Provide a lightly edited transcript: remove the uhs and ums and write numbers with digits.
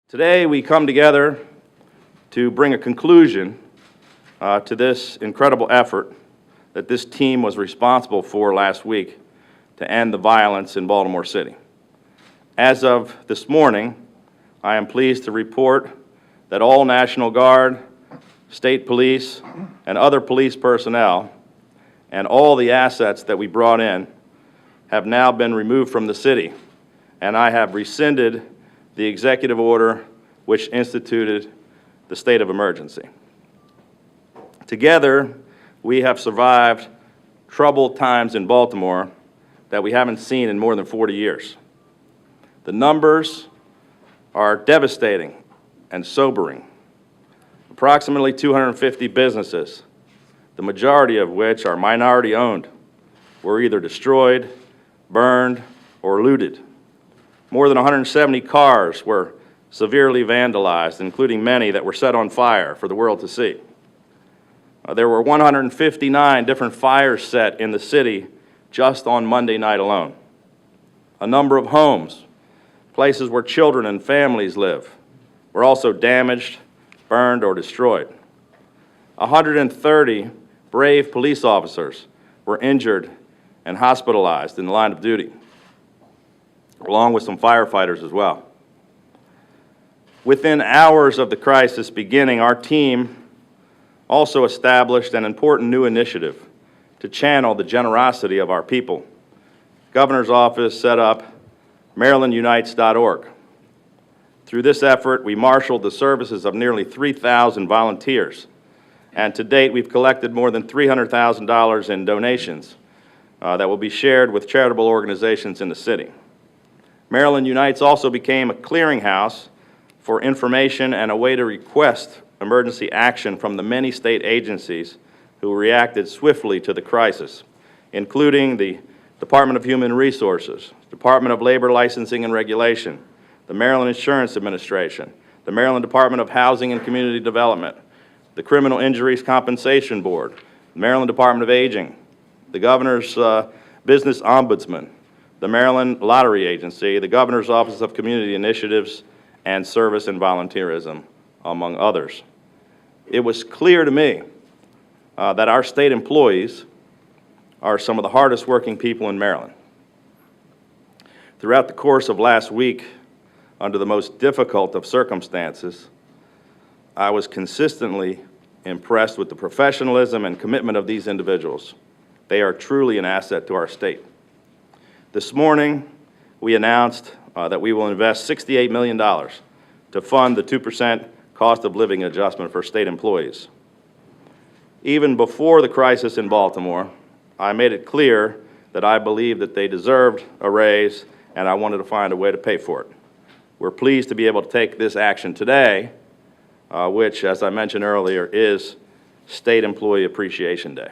Today we come together to bring a conclusion to this incredible effort that this team was responsible for last week to end the violence in Baltimore City. As of this morning, I am pleased to report that all National Guard, state police, and other police personnel and all the assets that we brought in have now been removed from the city, and I have rescinded the executive order which instituted the state of emergency. Together, we have survived troubled times in Baltimore that we haven't seen in more than 40 years. The numbers are devastating and sobering. Approximately 250 businesses, the majority of which are minority-owned, were either destroyed, burned, or looted. More than 170 cars were severely vandalized, including many that were set on fire for the world to see. There were 159 different fires set in the city just on Monday night alone. A number of homes, places where children and families live, were also damaged, burned, or destroyed. 130 brave police officers were injured and hospitalized in the line of duty, along with some firefighters as well. Within hours of the crisis beginning, our team also established an important new initiative to channel the generosity of our people. The Governor's office set up MarylandUnites.org. Through this effort, we marshaled the services of nearly 3,000 volunteers, and to date, we've collected more than $300,000 in donations that will be shared with charitable organizations in the city. Maryland Unites also became a clearinghouse for information and a way to request emergency action from the many state agencies who reacted swiftly to the crisis, including the Department of Human Resources, Department of Labor Licensing and Regulation, the Maryland Insurance Administration, the Maryland Department of Housing and Community Development, the Criminal Injuries Compensation Board, the Maryland Department of Aging, the Governor's Business Ombudsman, the Maryland Lottery Agency, the Governor's Office of Community Initiatives, and Service and Volunteerism, among others. It was clear to me that our state employees are some of the hardest working people in Maryland. Throughout the course of last week, under the most difficult of circumstances, I was consistently impressed with the professionalism and commitment of these individuals. They are truly an asset to our state. This morning, we announced that we will invest $68 million to fund the 2% cost of living adjustment for state employees. Even before the crisis in Baltimore, I made it clear that I believed that they deserved a raise, and I wanted to find a way to pay for it. We're pleased to be able to take this action today, which, as I mentioned earlier, is State Employee Appreciation Day.